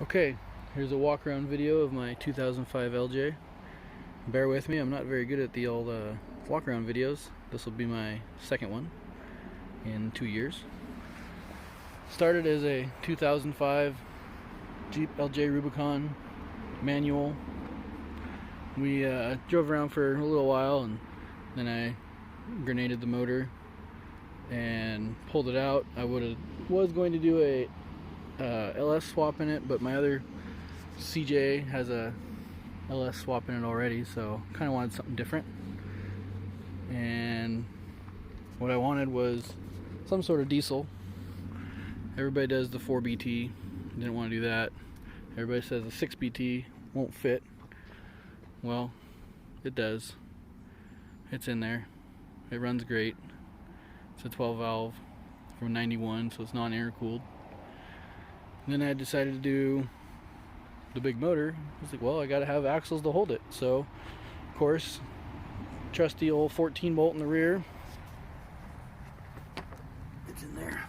Okay, here's a walk around video of my 2005 LJ. Bear with me, I'm not very good at the old walk around videos. This will be my second one in 2 years. Started as a 2005 Jeep LJ Rubicon manual. We drove around for a little while and then I grenaded the motor and pulled it out. I was going to do a LS swap in it, but my other CJ has a LS swap in it already, so kind of wanted something different. And what I wanted was some sort of diesel. Everybody does the 4BT, didn't want to do that. Everybody says the 6BT won't fit. Well, it does. It's in there. It runs great. It's a 12 valve from 91, so it's non-air cooled. And then I decided to do the big motor. I was like, well, I gotta have axles to hold it. So, of course, trusty old 14 bolt in the rear. It's in there.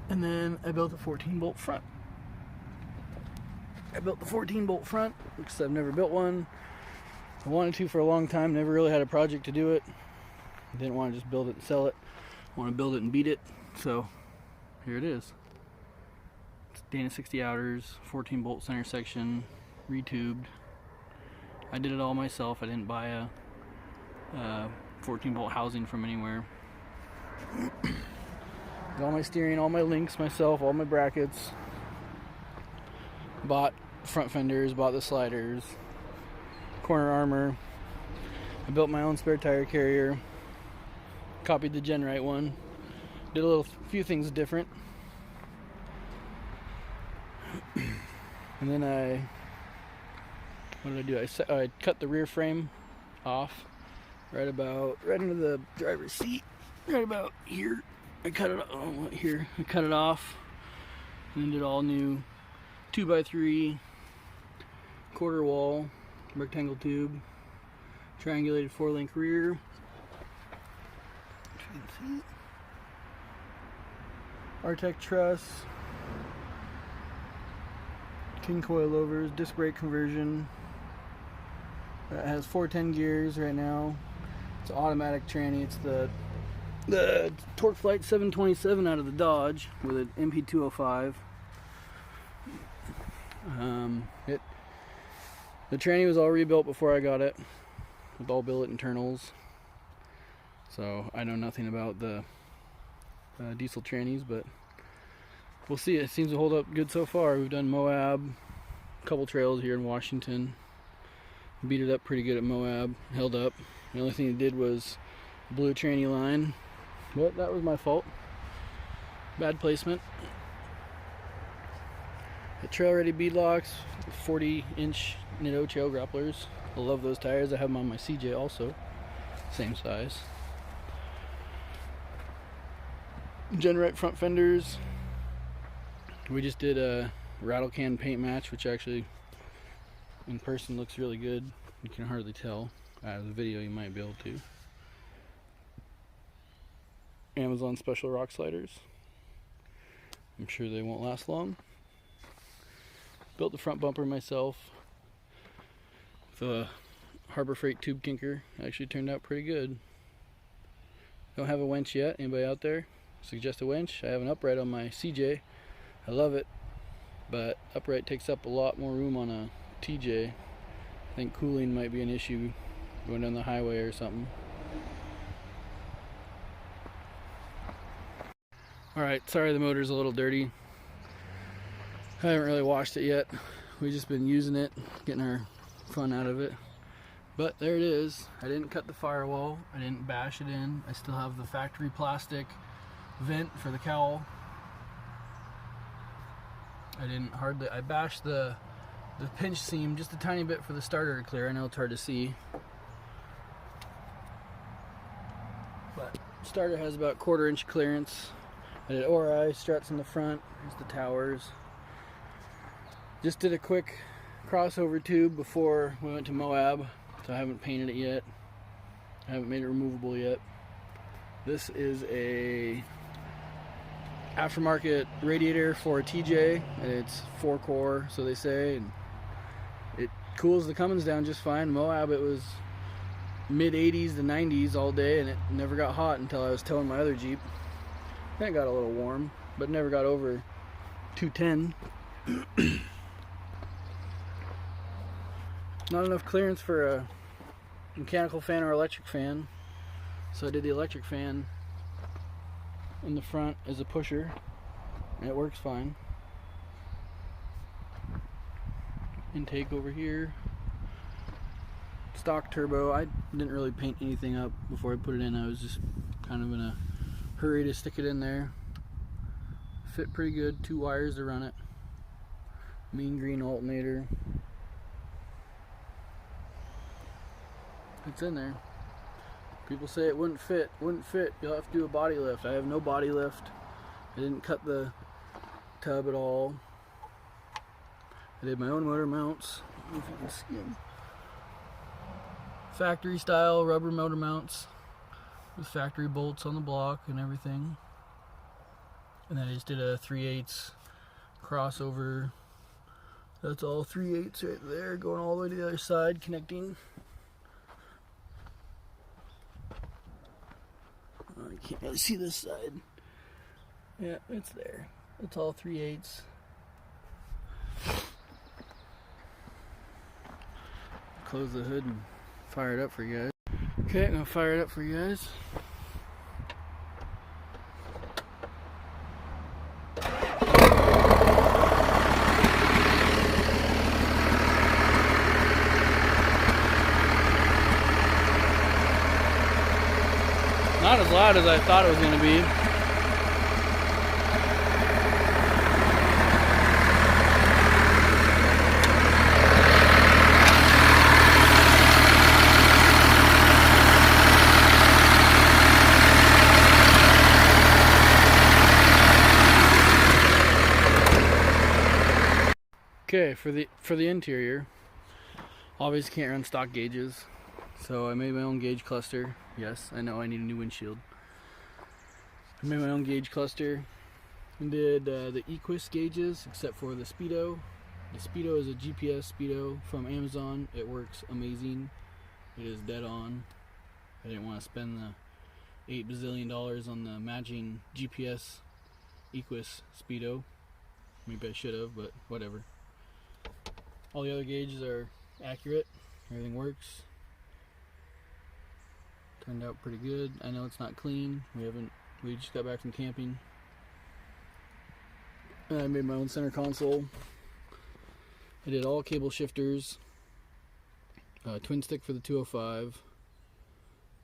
And then I built a 14 bolt front. I built the 14 bolt front because I've never built one. I wanted to for a long time, never really had a project to do it. I didn't want to just build it and sell it. I want to build it and beat it. So here it is. It's Dana 60 outers, 14 bolt center section, retubed. I did it all myself. I didn't buy a 14 bolt housing from anywhere. Did all my steering, all my links myself, all my brackets. Bought front fenders, bought the sliders, corner armor. I built my own spare tire carrier. Copied the Genrite one. Did a few things different. And then what did I do? I cut the rear frame off right into the driver's seat, right about here. I cut it off, and then did all new 2x3 quarter wall rectangle tube, triangulated 4-link rear. You can see Artec truss, king coilovers, disc brake conversion. It has 410 gears right now. It's an automatic tranny. It's the Torque Flight 727 out of the Dodge with an MP205. The tranny was all rebuilt before I got it, with all billet internals. So I know nothing about the diesel trannies, but we'll see. It seems to hold up good so far. We've done Moab, a couple trails here in Washington. Beat it up pretty good at Moab, held up. The only thing it did was blew a tranny line, but that was my fault. Bad placement. The trail ready beadlocks, 40-inch nitto trail grapplers. I love those tires. I have them on my CJ also, same size. Genrite front fenders. We just did a rattle can paint match, which actually in person looks really good. You can hardly tell. Out of the video you might be able to. Amazon special rock sliders. I'm sure they won't last long. Built the front bumper myself with a Harbor Freight tube kinker. Actually turned out pretty good. Don't have a winch yet. Anybody out there suggest a winch? I have an upright on my CJ. I love it, but upright takes up a lot more room on a TJ. I think cooling might be an issue going down the highway or something. Alright, sorry the motor's a little dirty. I haven't really washed it yet. We've just been using it, getting our fun out of it. But there it is. I didn't cut the firewall. I didn't bash it in. I still have the factory plastic vent for the cowl. I bashed the pinch seam just a tiny bit for the starter to clear. I know it's hard to see, but starter has about 1/4 inch clearance. I did ORI struts in the front. Here's the towers. Just did a quick crossover tube before we went to Moab, so I haven't painted it yet. I haven't made it removable yet. This is a aftermarket radiator for a TJ, and it's 4-core, so they say, and it cools the Cummins down just fine. Moab, it was mid 80s to 90s all day, and it never got hot until I was towing my other Jeep. Then it got a little warm, but never got over 210. Not enough clearance for a mechanical fan or electric fan, so I did the electric fan in the front as a pusher, and it works fine. Intake over here, stock turbo. I didn't really paint anything up before I put it in. I was just kind of in a hurry to stick it in there. Fit pretty good, 2 wires to run it. Mean green alternator. It's in there. People say it wouldn't fit. You'll have to do a body lift. I have no body lift. I didn't cut the tub at all. I did my own motor mounts. I don't know if you can see them. Factory style rubber motor mounts with factory bolts on the block and everything. And then I just did a 3/8 crossover. That's all 3/8 right there, going all the way to the other side, connecting. You can't really see this side. Yeah, it's there. It's all 3/8. Close the hood and fire it up for you guys. Okay, I'm gonna fire it up for you guys. Not as loud as I thought it was going to be. Okay, for the interior, obviously can't run stock gauges, so I made my own gauge cluster. Yes, I know I need a new windshield. I made my own gauge cluster and did the Equus gauges, except for the Speedo. The Speedo is a GPS Speedo from Amazon. It works amazing. It is dead on. I didn't want to spend the $8 bazillion on the matching GPS Equus Speedo. Maybe I should have, but whatever. All the other gauges are accurate. Everything works. Turned out pretty good. I know it's not clean. We just got back from camping. And I made my own center console. I did all cable shifters. Twin stick for the 205.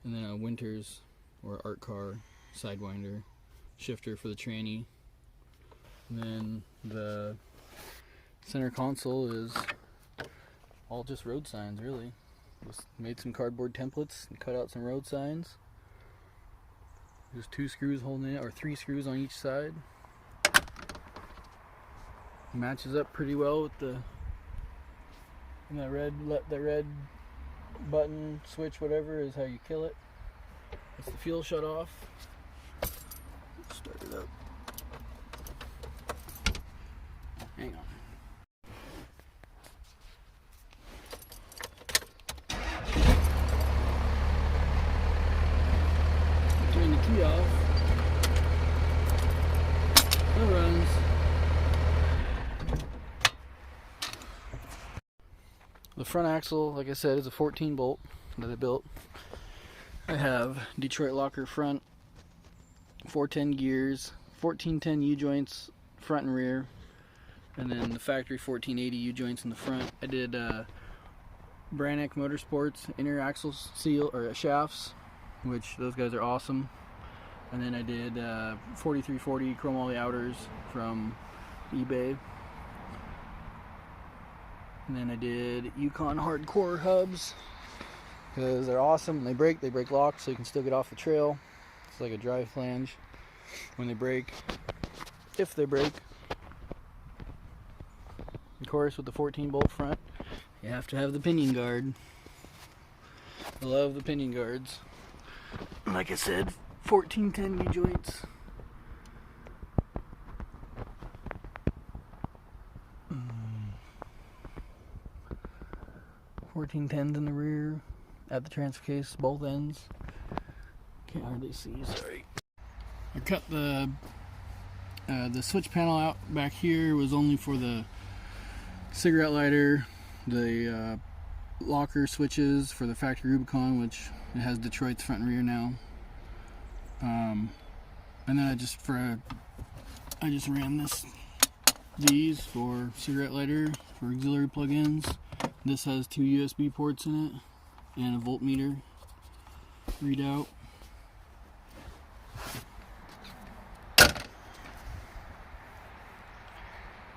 And then a Winters or Art Car Sidewinder shifter for the tranny. And then the center console is all just road signs, really. Just made some cardboard templates and cut out some road signs. There's 2 screws holding it, or 3 screws on each side. Matches up pretty well with the red button switch, whatever, is how you kill it. That's the fuel shut off. Start it up. Hang on. Turn the key off. It runs. The front axle, like I said, is a 14 bolt that I built. I have Detroit locker front, 410 gears, 1410 U-joints front and rear, and then the factory 1480 U-joints in the front. I did Brannick Motorsports inner axle seal or shafts, which those guys are awesome. And then I did 4340 chromoly outers from eBay. And then I did Yukon hardcore hubs because they're awesome. They break lock, so you can still get off the trail. It's like a drive flange when they break, if they break. Of course, with the 14 bolt front, you have to have the pinion guard. I love the pinion guards. Like I said, 1410 U-joints. 1410s in the rear, at the transfer case, both ends. Can't hardly see, sorry. I cut the switch panel out back here. Was only for the cigarette lighter, the locker switches for the factory Rubicon, which it has Detroit's front and rear now. And then I just ran these for cigarette lighter for auxiliary plug-ins. This has 2 USB ports in it and a voltmeter readout.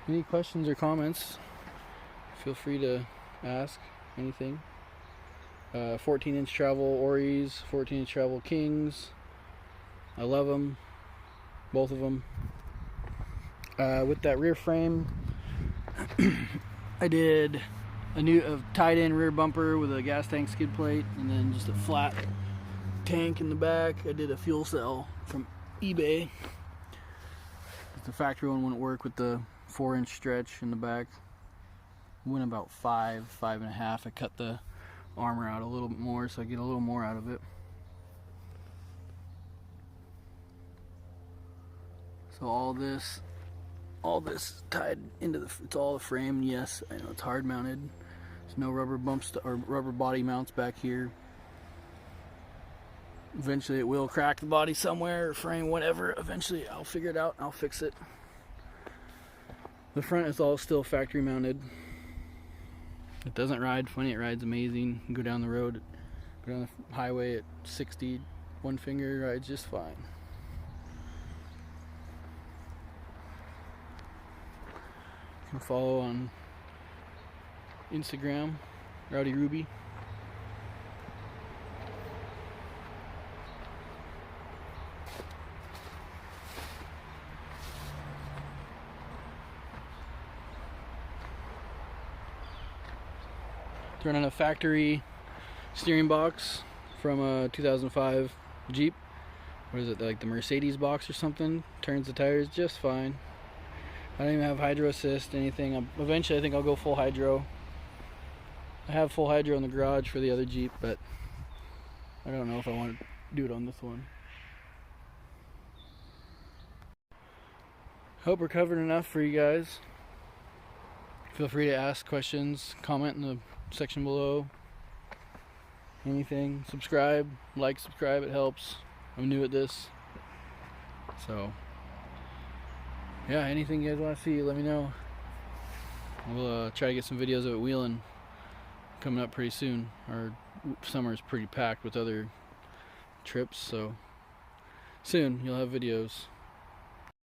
Any questions or comments, feel free to ask anything. 14-inch travel Oris, 14-inch travel Kings. I love them, both of them. With that rear frame, I did a tied-in rear bumper with a gas tank skid plate, and then just a flat tank in the back. I did a fuel cell from eBay. The factory one wouldn't work with the 4-inch stretch in the back. Went about 5.5. I cut the armor out a little bit more so I get a little more out of it. So all this is tied into it's all the frame. Yes, I know it's hard mounted. There's no rubber bumps or rubber body mounts back here. Eventually it will crack the body somewhere, or frame, whatever. Eventually I'll figure it out, I'll fix it. The front is all still factory mounted. It doesn't ride funny, it rides amazing. You go down the road, go down the highway at 60, one finger, rides just fine. You can follow on Instagram, Rowdy Rubi. Running a factory steering box from a 2005 Jeep. What is it, like the Mercedes box or something? Turns the tires just fine. I don't even have hydro assist, anything. Eventually I think I'll go full hydro. I have full hydro in the garage for the other Jeep, but I don't know if I want to do it on this one. Hope we're covered enough for you guys. Feel free to ask questions, comment in the section below. Anything. Subscribe, subscribe, it helps. I'm new at this. So, yeah, anything you guys want to see, let me know. We'll try to get some videos of it wheeling coming up pretty soon. Our summer is pretty packed with other trips, so soon you'll have videos.